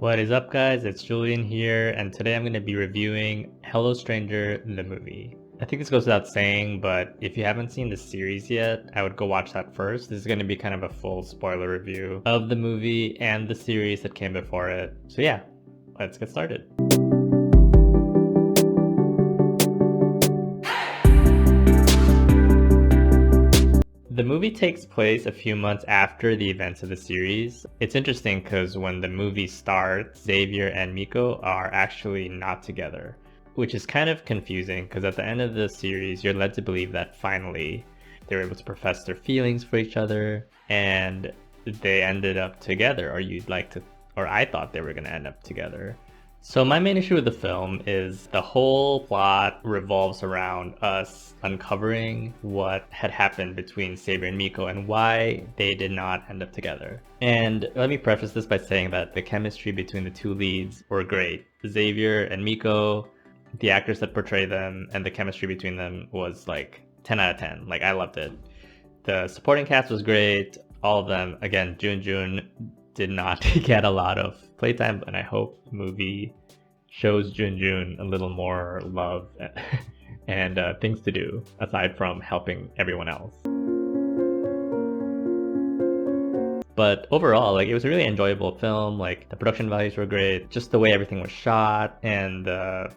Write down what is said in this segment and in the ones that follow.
What is up, guys? It's Julian here, and today I'm going to be reviewing Hello Stranger, the movie. I think this goes without saying, but if you haven't seen the series yet, I would go watch that first. This is going to be kind of a full spoiler review of the movie and the series that came before it. So yeah, let's get started. The movie takes place a few months after the events of the series. It's interesting because when the movie starts, Xavier and Mico are actually not together, which is kind of confusing because at the end of the series, you're led to believe that finally they were able to profess their feelings for each other and they ended up together, or I thought they were going to end up together. So my main issue with the film is the whole plot revolves around us uncovering what had happened between Xavier and Mico and why they did not end up together. And let me preface this by saying that the chemistry between the two leads were great. Xavier and Mico, the actors that portray them, and the chemistry between them was like 10 out of 10. Like, I loved it. The supporting cast was great. All of them, again, Jun did not get a lot of playtime, and I hope the movie shows Jun a little more love and things to do aside from helping everyone else. But overall, like, it was a really enjoyable film. Like, the production values were great, just the way everything was shot, and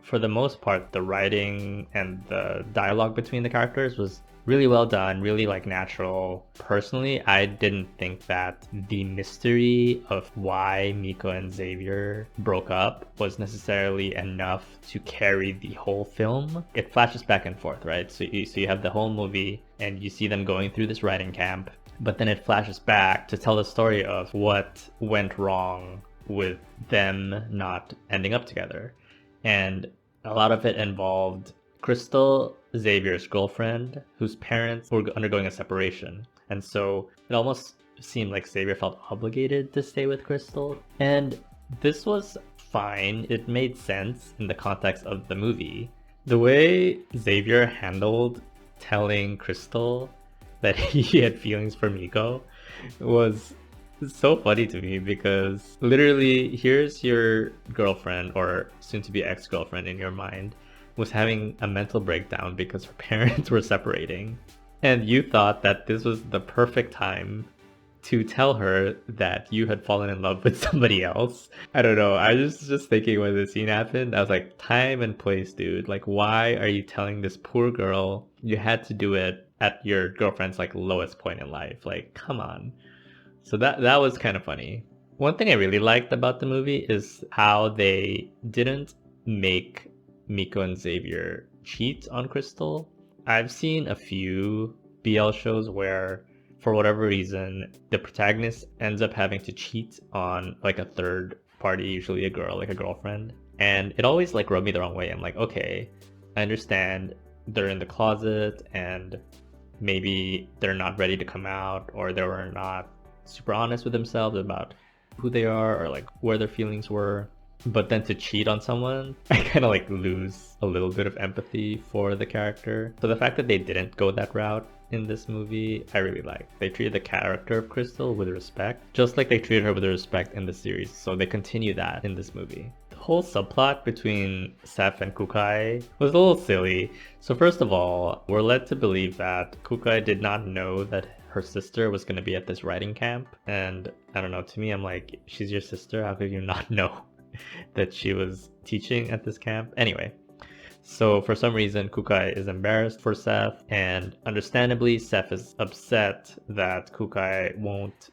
for the most part, the writing and the dialogue between the characters was really well done, really like natural. Personally, I didn't think that the mystery of why Mico and Xavier broke up was necessarily enough to carry the whole film. It flashes back and forth, right? So you have the whole movie and you see them going through this writing camp, but then it flashes back to tell the story of what went wrong with them not ending up together. And a lot of it involved Crystal, Xavier's girlfriend, whose parents were undergoing a separation. And so it almost seemed like Xavier felt obligated to stay with Crystal. And this was fine. It made sense in the context of the movie. The way Xavier handled telling Crystal that he had feelings for Mico was so funny to me, because literally, here's your girlfriend, or soon to be ex-girlfriend in your mind, was having a mental breakdown because her parents were separating, and you thought that this was the perfect time to tell her that you had fallen in love with somebody else. I don't know, I was just thinking when the scene happened, I was like, time and place, dude. Like, why are you telling this poor girl you had to do it at your girlfriend's like lowest point in life? Like, come on. So that was kind of funny. One thing I really liked about the movie is how they didn't make Mico and Xavier cheat on Crystal. I've seen a few BL shows where, for whatever reason, the protagonist ends up having to cheat on like a third party, usually a girl, like a girlfriend. And it always like rubbed me the wrong way. I'm like, okay, I understand they're in the closet and maybe they're not ready to come out, or they were not super honest with themselves about who they are or like where their feelings were. But then to cheat on someone, I kind of like lose a little bit of empathy for the character. So the fact that they didn't go that route in this movie, I really like. They treated the character of Crystal with respect, just like they treated her with respect in the series. So they continue that in this movie. The whole subplot between Seth and Kukai was a little silly. So first of all, we're led to believe that Kukai did not know that her sister was going to be at this writing camp. And I don't know, to me, I'm like, she's your sister, how could you not know that she was teaching at this camp? Anyway, so for some reason Kukai is embarrassed for Seth, and understandably Seth is upset that Kukai won't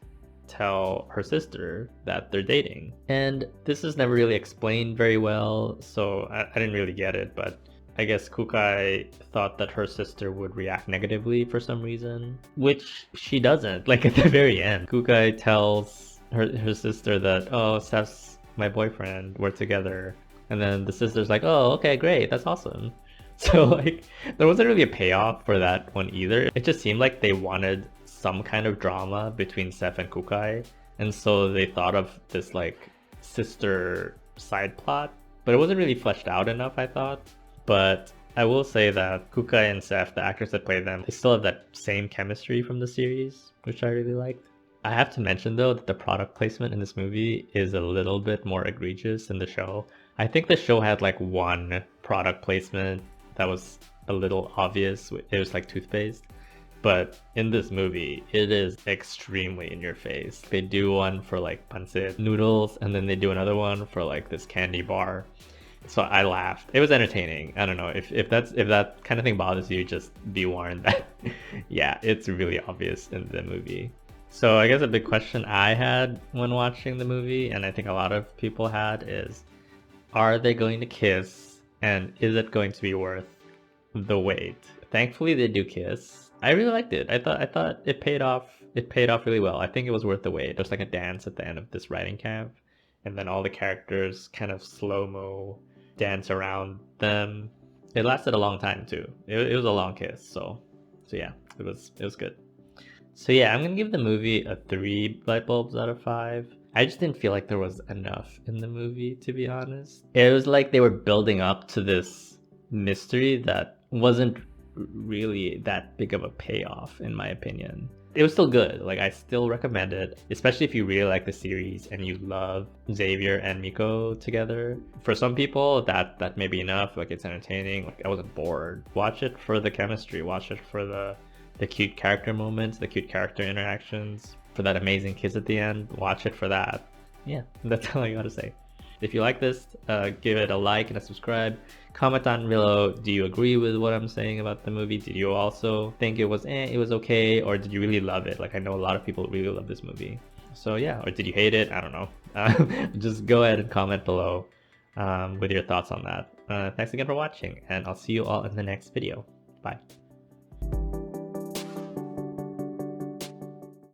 tell her sister that they're dating. And this is never really explained very well, so I didn't really get it, but I guess Kukai thought that her sister would react negatively for some reason, which she doesn't. Like, at the very end, Kukai tells her sister that, oh, Seth's my boyfriend, we're together. And then the sister's like, oh, okay, great, that's awesome. So like, there wasn't really a payoff for that one either. It just seemed like they wanted some kind of drama between Seth and Kukai, and so they thought of this like sister side plot, but it wasn't really fleshed out enough, I thought. But I will say that Kukai and Seth, the actors that play them, they still have that same chemistry from the series, which I really liked. I have to mention though that the product placement in this movie is a little bit more egregious than the show. I think the show had like one product placement that was a little obvious. It was like toothpaste. But in this movie, it is extremely in your face. They do one for like pancit noodles, and then they do another one for like this candy bar. So I laughed. It was entertaining. I don't know if that kind of thing bothers you, just be warned that yeah, it's really obvious in the movie. So I guess a big question I had when watching the movie, and I think a lot of people had, is are they going to kiss, and is it going to be worth the wait? Thankfully they do kiss. I really liked it. I thought it paid off. It paid off really well. I think it was worth the wait. There's like a dance at the end of this writing camp, and then all the characters kind of slow-mo dance around them. It lasted a long time too. It was a long kiss, so yeah, it was good. So yeah, I'm gonna give the movie a 3 light bulbs out of 5. I just didn't feel like there was enough in the movie, to be honest. It was like they were building up to this mystery that wasn't really that big of a payoff, in my opinion. It was still good. Like, I still recommend it, especially if you really like the series and you love Xavier and Mico together. For some people, that may be enough. Like, it's entertaining. Like, I wasn't bored. Watch it for the chemistry. Watch it for the cute character moments, the cute character interactions, for that amazing kiss at the end. Watch it for that. Yeah, that's all I gotta say. If you like this, give it a like and a subscribe. Comment down below, do you agree with what I'm saying about the movie? Did you also think it was okay, or did you really love it? Like, I know a lot of people really love this movie. So yeah, or did you hate it? I don't know. Just go ahead and comment below with your thoughts on that. Thanks again for watching, and I'll see you all in the next video. Bye.